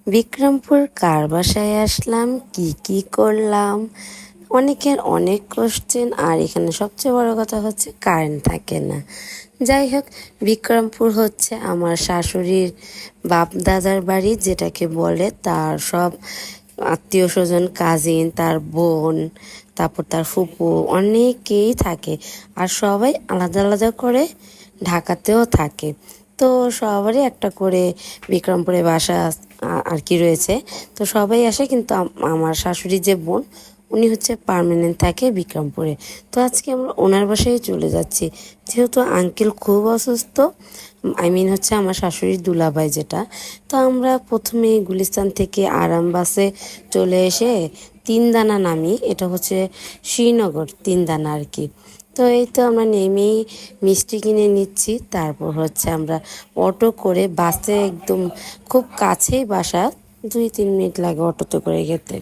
বিক্রমপুর কার বাসায় আসলাম, কি কি করলাম, অনেকের অনেক কোশ্চেন। আর এখানে সবচেয়ে বড় কথা হচ্ছে কারেন্ট থাকে না। যাই হোক, বিক্রমপুর হচ্ছে আমার শাশুড়ির বাপ দাদার বাড়ি, যেটাকে বলে তার সব আত্মীয় স্বজন, কাজিন, তার বোন, তারপর তার ফুপু, অনেকেই থাকে। আর সবাই আলাদা আলাদা করে ঢাকাতেও থাকে। তো সবারই একটা করে বিক্রমপুরে বাসা আর কি রয়েছে। তো সবাই আসে, কিন্তু আমার শাশুড়ি যে বোন, উনি হচ্ছে পার্মানেন্ট থাকে বিক্রমপুরে। তো আজকে আমরা ওনার বাসায় চলে যাচ্ছি, যেহেতু আঙ্কেল খুব অসুস্থ। হচ্ছে আমার শাশুড়ির দুলাভাই যেটা। তো আমরা প্রথমে গুলিস্তান থেকে আরাম বাসে চলে এসে তিনদানা নামি, এটা হচ্ছে শ্রীনগর তিনদানা আর কি। তো এই তো আমরা নেমেই মিষ্টি কিনে নিচ্ছি, তারপর হচ্ছে আমরা অটো করে বাসে, একদম খুব কাছেই বাসা, 2-3 মিনিট লাগে অটোতে করে যেতে।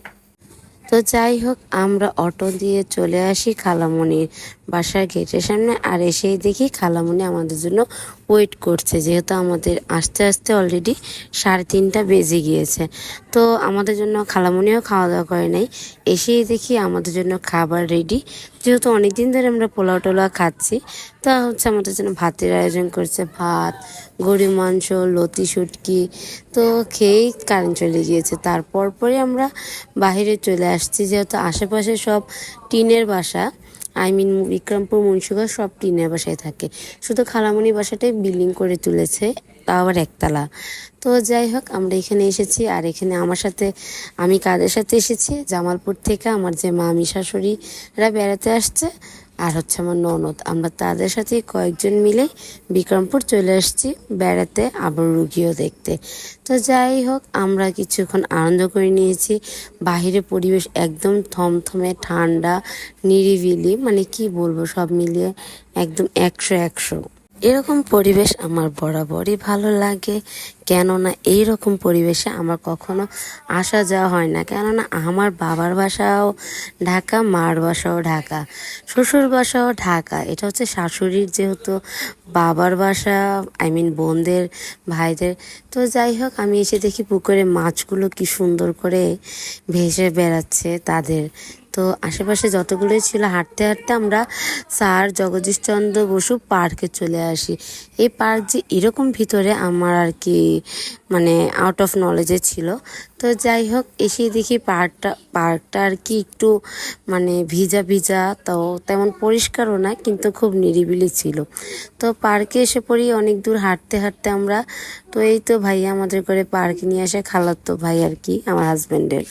তো যাই হোক, আমরা অটো দিয়ে চলে আসি খালামণির বাসার গেটের সামনে। আর এসেই দেখি খালামণি আমাদের জন্য ওয়েট করছে, যেহেতু আমাদের আস্তে আস্তে অলরেডি 3:30 বেজে গিয়েছে। তো আমাদের জন্য খালামণিও খাওয়া দাওয়া করে নাই, এসেই দেখি আমাদের জন্য খাবার রেডি। যেহেতু অনেক দিন ধরে আমরা পোলাও টোলাও খাচ্ছি, তা হচ্ছে আমাদের জন্য ভাতের আয়োজন করছে, ভাত, গরুর মাংস, লতি শুটকি। তো খেয়েই কারেন্ট চলে গিয়েছে। তারপর পরে আমরা বাহিরে চলে আসছি, যেহেতু আশেপাশে সব টিনের বাসা। বিক্রমপুর, মুন্সিগঞ্জ সব টিনের বাসায় থাকে, শুধু খালামণি বাসাটাই বিল্ডিং করে তুলেছে, তাও আবার একতলা। তো যাই হোক, আমরা এখানে এসেছি। আর এখানে আমার সাথে, আমি কাদের সাথে এসেছি, জামালপুর থেকে আমার যে মামি শাশুড়িরা বেড়াতে আসছে, আর হচ্ছে আমার ননদ, আমরা তাদের সাথে কয়েকজন মিলে বিক্রমপুর চলে আসছি বেড়াতে, আবার রুগীও দেখতে। তো যাই হোক, আমরা কিছুক্ষণ আনন্দ করে নিয়েছি। বাহিরে পরিবেশ একদম থমথমে ঠান্ডা, নিরিবিলি, মানে কি বলবো, সব মিলিয়ে একদম 100-100। এরকম পরিবেশ আমার বরাবরই ভালো লাগে, কেননা এইরকম পরিবেশে আমার কখনো আসা যাওয়া হয় না। কেননা আমার বাবার বাসাও ঢাকা, মার বাসাও ঢাকা, শ্বশুর বাসাও ঢাকা। এটা হচ্ছে শাশুড়ির যেহেতু বাবার বাসা, বোনদের, ভাইদের। তো যাই হোক, আমি এসে দেখি পুকুরে মাছগুলো কি সুন্দর করে ভেসে বেড়াচ্ছে তাদের। তো আশেপাশে যতগুলোই ছিল, হাঁটতে হাঁটতে আমরা স্যার জগদীশচন্দ্র বসু পার্কে চলে আসি। এই পার্ক যে এরকম ভিতরে আমার আর কি মানে আউট অফ নলেজে ছিল। তো যাই হোক, এসে দেখি পার্কটা আর কি একটু মানে ভিজা ভিজা, তো তেমন পরিষ্কারও না, কিন্তু খুব নিরিবিলি ছিল। তো পার্কে এসে পড়ি, অনেক দূর হাঁটতে হাঁটতে আমরা। তো এই তো ভাইয়া আমাদের করে পার্কে নিয়ে আসে, খালাতো ভাই আর কি, আমার হাজব্যান্ডের।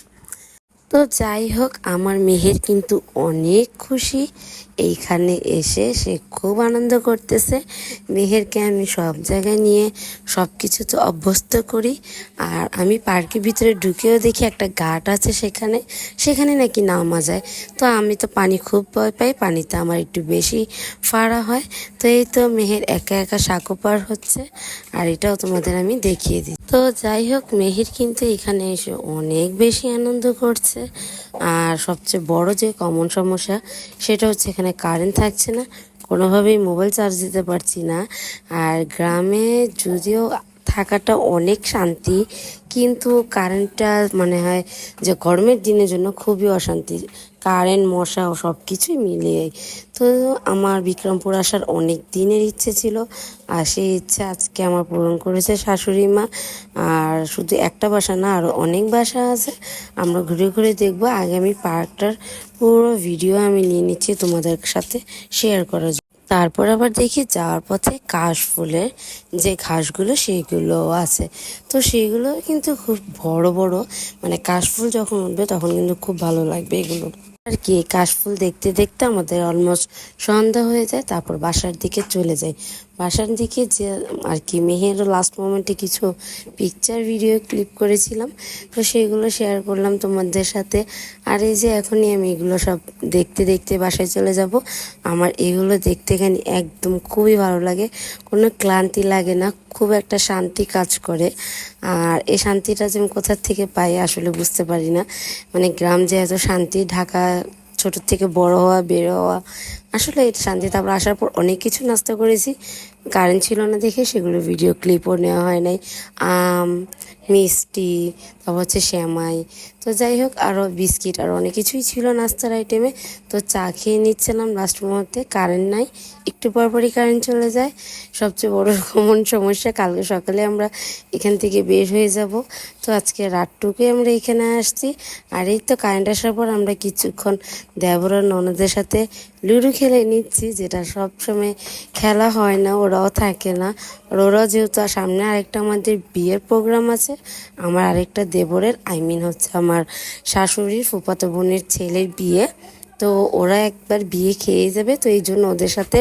তো যাই হোক, আমার মেহের কিন্তু অনেক খুশি এইখানে এসে, সে খুব আনন্দ করতেছে। মেহেরকে আমি সব জায়গায় নিয়ে সব কিছু তো অভ্যস্ত করি। আর আমি পার্কের ভিতরে ঢুকেও দেখি একটা ঘাট আছে, সেখানে সেখানে নাকি নামা যায়। তো আমি তো পানি খুব ভয় পাই, পানিতে আমার একটু বেশি ফাড়া হয়। তো এই তো মেহের একা একা সাঁকো পার হচ্ছে, আর এটাও তোমাদের আমি দেখিয়ে দিই। তো যাই হোক, মেহের কিন্তু এখানে এসে অনেক বেশি আনন্দ করছে। আর সবচেয়ে বড় যে কমন সমস্যা, সেটা হচ্ছে এখানে কারেন্ট থাকছে না, কোনোভাবেই মোবাইল চার্জ দিতে পারছি না। আর গ্রামে যদিও থাকাটা অনেক শান্তি, কিন্তু কারেন্টটা মনে হয় যে গরমের দিনের জন্য খুবই অশান্তি। কারেন্ট, মশা ও সব কিছুই মিলিয়ে। তো আমার বিক্রমপুর আসার অনেক দিনের ইচ্ছে ছিল, আর সেই ইচ্ছে আজকে আমার পূরণ করেছে শাশুড়ি মা। আর শুধু একটা বাসা না, আরও অনেক বাসা আছে, আমরা ঘুরে ঘুরে দেখবো। আগে আমি পার্কটার পুরো ভিডিও আমি নিয়ে নিচ্ছি তোমাদের সাথে শেয়ার করার জন্য। তারপর আবার দেখি যাওয়ার পথে কাশফুলের যে ঘাসগুলো সেইগুলো আছে। তো সেইগুলো কিন্তু খুব বড় বড়, মানে কাশফুল যখন উঠবে তখন কিন্তু খুব ভালো লাগবে এগুলো আর কি। কাশফুল দেখতে দেখতে আমাদের অলমোস্ট সন্ধ্যা হয়ে যায়, তারপর বাসার দিকে চলে যাই। বাসার দিকে যে আর কি, মেহেরও লাস্ট মোমেন্টে কিছু পিকচার ভিডিও ক্লিপ করেছিলাম, তো সেগুলো শেয়ার করলাম তোমাদের সাথে। আর এই যে এখনই আমি এগুলো সব দেখতে দেখতে বাসায় চলে যাব। আমার এগুলো দেখতে এখানে একদম খুবই ভালো লাগে, কোনো ক্লান্তি লাগে না, খুব একটা শান্তি কাজ করে। আর এই শান্তিটা যে আমি কোথা থেকে পাই আসলে বুঝতে পারি না। মানে গ্রাম যে এত শান্তি, ঢাকা ছোট থেকে বড় হওয়া, বের হওয়া, আসলে এটা শান্তিতে আমরা আসার পর অনেক কিছু নাস্তা করেছি, কারেন্ট ছিল না দেখে সেগুলো ভিডিও ক্লিপও নেওয়া হয় নাই। আম, মিষ্টি, তারপর হচ্ছে সেমাই, তো যাই হোক আরও বিস্কিট আর অনেক কিছুই ছিল নাস্তার আইটেমে। তো চা খেয়ে নিচ্ছিলাম, লাস্ট মুহূর্তে কারেন্ট নাই, একটু পরপরই কারেন্ট চলে যায়। সবচেয়ে বড় কমন সমস্যা, কালকে সকালে আমরা এখান থেকে বের হয়ে যাব, তো আজকে রাতটুকুই আমরা এখানে আসছি। আর এই তো কারেন্ট আসার পর আমরা কিছুক্ষণ দেবর আর ননদের সাথে লুডো খেলে নিচ্ছি, যেটা সব সময় খেলা হয় না, ওরাও থাকে না। আর ওরাও যেহেতু সামনে আরেকটা আমাদের বিয়ের প্রোগ্রাম আছে, আমার আরেকটা দেবরের হচ্ছে আমার শাশুড়ির ফুফাতো বোনের ছেলের বিয়ে, তো ওরা একবার বিয়ে খেয়ে যাবে, তো এই জন্য ওদের সাথে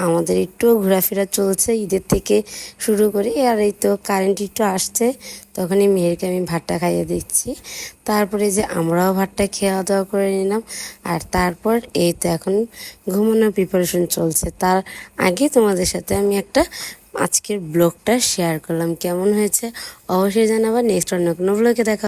আমাদের একটু ঘোরাফেরা চলছে ঈদের থেকে শুরু করে। আর এই তো কারেন্ট একটু আসছে, তখনই মেয়েরকে আমি ভাতটা খাইয়ে দিচ্ছি। তারপরে যে আমরাও ভাতটা খাওয়া দাওয়া করে নিলাম। আর তারপর এই তো এখন ঘুমানোর প্রিপারেশন চলছে। তার আগে তোমাদের সাথে আমি একটা আজকের ব্লগটা শেয়ার করলাম, কেমন হয়েছে অবশ্যই জানাবা। নেক্সট অন্য কোনো ব্লগে দেখা